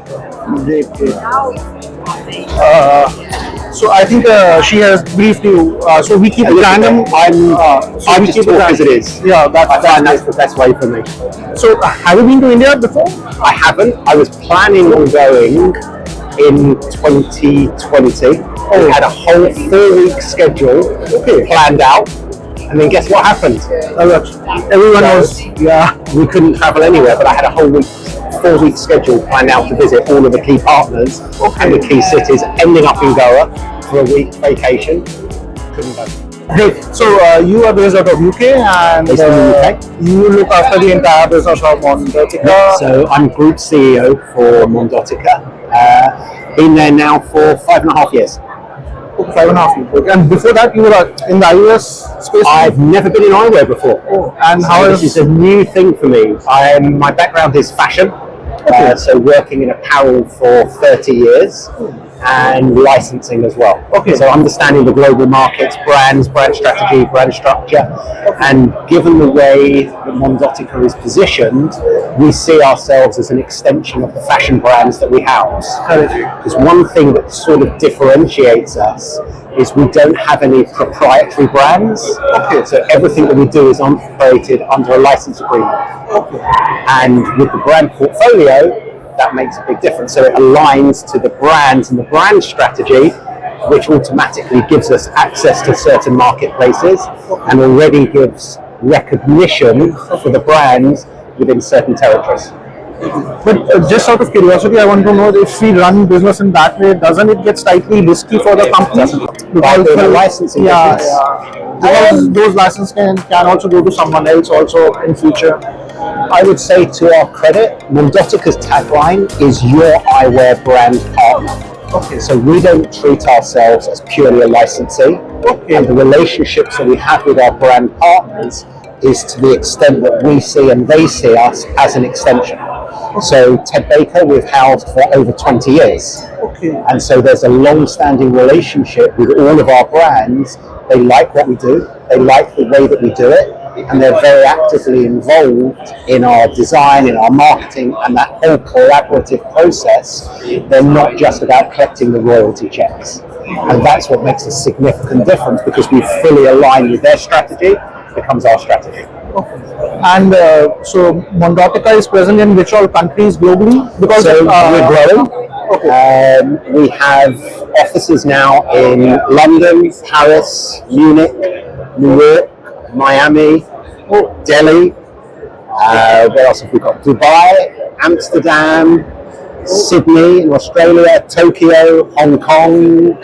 Great, great. So I think she has briefed you. So we keep it random. I'm just talk as it is. Yeah, that's the best way for me. So have you been to India before? I haven't. I was planning on going in 2020. We had a whole 4-week schedule planned out. And then guess what happened? Everyone knows. Yeah, we couldn't travel anywhere, but I had a whole 4-week schedule planned out to visit all of the key partners and the key cities, ending up in Goa for a week vacation. Couldn't go. Great. So you are based out of UK and Based in the UK. You look after the entire business of Mondottica. So I'm Group CEO for Mondottica. Been there now for 5.5 years. 5.5 years. And before that, you were in the iOS space? I've never been in eyewear before. And so this is a new thing for me. My background is fashion. So working in apparel for 30 years and licensing as well. So understanding the global markets, brands, brand strategy, brand structure. And given the way that Mondottica is positioned, we see ourselves as an extension of the fashion brands that we house. Because one thing that sort of differentiates us is we don't have any proprietary brands. So everything that we do is operated under a license agreement. And with the brand portfolio, that makes a big difference. So it aligns to the brands and the brand strategy, which automatically gives us access to certain marketplaces and already gives recognition for the brands within certain territories. But just out of curiosity, I want to know if we run business in that way, doesn't it get slightly risky for the company? Because the licensing business. Because those licenses can also go to someone else also in future. I would say, to our credit, Mondottica's tagline is your eyewear brand partner. So we don't treat ourselves as purely a licensee. And the relationships that we have with our brand partners is to the extent that we see and they see us as an extension. So Ted Baker we've housed for over 20 years. And so there's a long-standing relationship with all of our brands. They like what we do, they like the way that we do it, and they're very actively involved in our design, in our marketing, and that whole collaborative process. They're not just about collecting the royalty checks. And that's what makes a significant difference, because we fully align with their strategy, becomes our strategy. And so Mondottica is present in which all countries globally? Because we're growing. We have offices now in London, Paris, Munich, New York, Miami, Delhi. Where else have we got? Dubai, Amsterdam, Sydney in Australia, Tokyo, Hong Kong,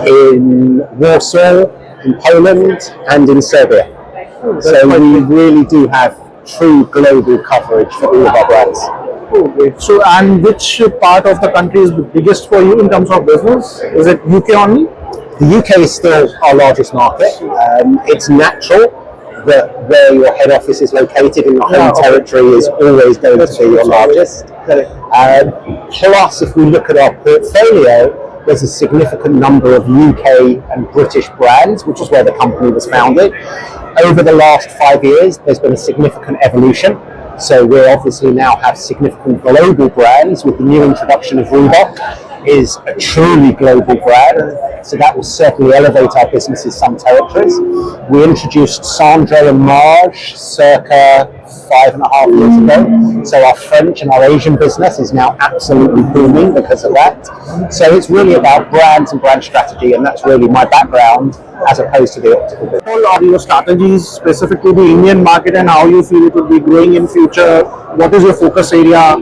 in Warsaw, in Poland, and in Serbia. So we really do have true global coverage for all of our brands. So, and which part of the country is the biggest for you in terms of business? Is it UK only? The UK is still our largest market. It's natural that where your head office is located in your home territory is always going to be your largest. Plus, if we look at our portfolio, there's a significant number of UK and British brands, which is where the company was founded. Over the last 5 years, there's been a significant evolution. So we obviously now have significant global brands. With the new introduction of Reebok, is a truly global brand. So that will certainly elevate our business in some territories. We introduced Sandro and Marge circa 5.5 years ago. So our French and our Asian business is now absolutely booming because of that. So it's really about brands and brand strategy, and that's really my background as opposed to the optical business. What are your strategies specifically the Indian market, and how you feel it will be growing in future? What is your focus area?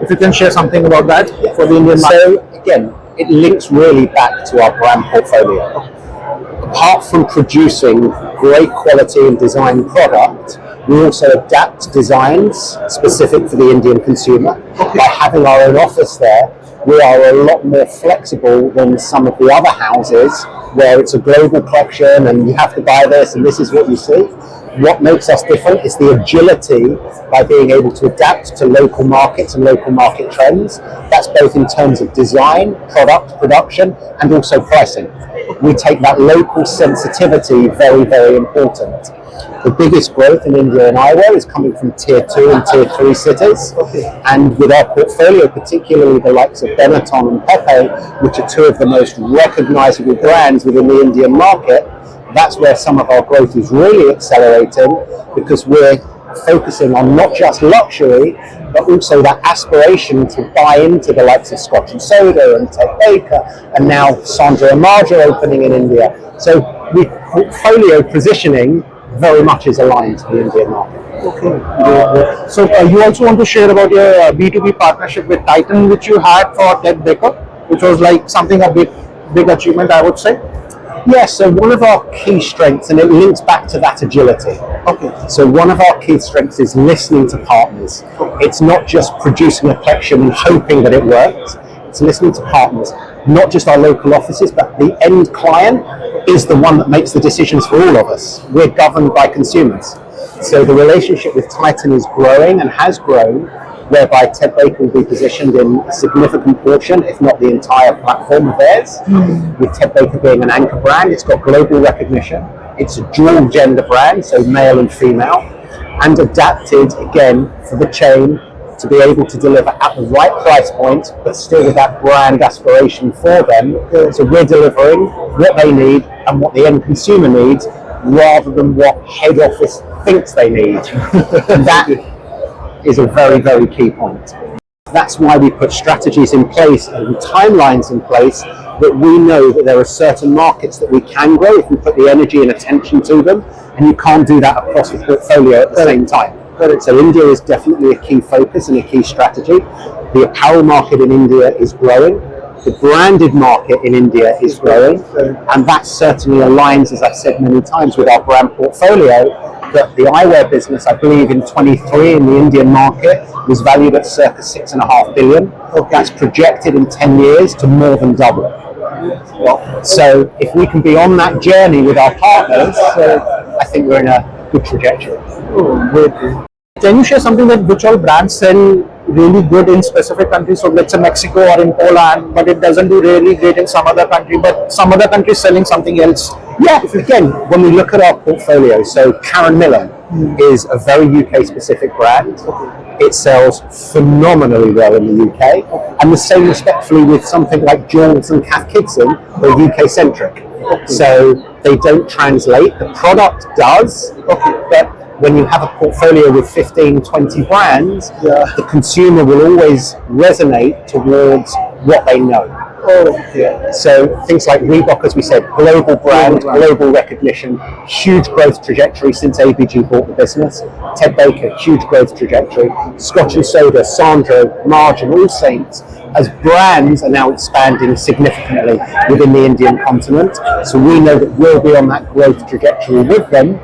If you can share something about that for the Indian market. So again, it links really back to our brand portfolio. Apart from producing great quality and design product, we also adapt designs specific for the Indian consumer. By having our own office there, we are a lot more flexible than some of the other houses where it's a global collection and you have to buy this and this is what you see. What makes us different is the agility by being able to adapt to local markets and local market trends. That's both in terms of design, product, production, and also pricing. we take that local sensitivity very, very important. The biggest growth in India in eyewear is coming from tier 2 and tier 3 cities. And with our portfolio, particularly the likes of Benetton and Pepe, which are two of the most recognizable brands within the Indian market, that's where some of our growth is really accelerating, because we're focusing on not just luxury, but also that aspiration to buy into the likes of Scotch Soda and Ted Baker, and now Sandro and Marja opening in India. So the portfolio positioning very much is aligned to the Indian market. Okay. So you also want to share about your B2B partnership with Titan, which you had for Ted Baker, which was like something a big achievement, I would say. Yes, so one of our key strengths, and it links back to that agility. So one of our key strengths is listening to partners. It's not just producing a collection and hoping that it works. It's listening to partners, not just our local offices, but the end client is the one that makes the decisions for all of us. We're governed by consumers. So the relationship with Titan is growing and has grown, whereby Ted Baker will be positioned in a significant portion, if not the entire platform of theirs. With Ted Baker being an anchor brand, it's got global recognition. It's a dual gender brand, so male and female, and adapted again for the chain to be able to deliver at the right price point, but still with that brand aspiration for them. So we're delivering what they need and what the end consumer needs, rather than what head office thinks they need. And that is a very, very key point. That's why we put strategies in place and timelines in place, that we know that there are certain markets that we can grow if we put the energy and attention to them, and you can't do that across the portfolio at the same time. So India is definitely a key focus and a key strategy. The apparel market in India is growing. The branded market in India is growing, and that certainly aligns, as I've said many times, with our brand portfolio. That the eyewear business, I believe in 23 in the Indian market, was valued at circa 6.5 billion. That's projected in 10 years to more than double. So if we can be on that journey with our partners, I think we're in a good trajectory. Can you share something that which all brands sell really good in specific countries? So let's say Mexico or in Poland, but it doesn't do really great in some other country, but some other country selling something else. Yeah, again, when we look at our portfolio, so Karen Millen is a very UK specific brand. It sells phenomenally well in the UK, and the same respectfully with something like Joules and Cath Kidston, they're UK centric. So they don't translate. The product does, but when you have a portfolio with 15, 20 brands, the consumer will always resonate towards what they know. So things like Reebok, as we said, global brand, global recognition, huge growth trajectory since ABG bought the business. Ted Baker, huge growth trajectory. Scotch Soda, Sandro, Marja, All Saints, as brands are now expanding significantly within the Indian continent. So we know that we'll be on that growth trajectory with them.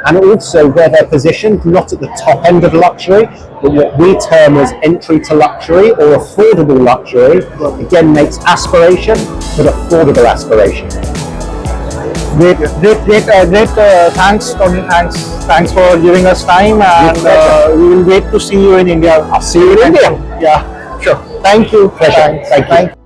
And also where they're positioned, not at the top end of luxury, but what we term as entry to luxury or affordable luxury, again makes aspiration, but affordable aspiration. Great. Thanks, Tony. Thanks for giving us time, and we will wait to see you in India. I'll see you in India. Yeah, sure. Thank you. Pleasure. Thank you.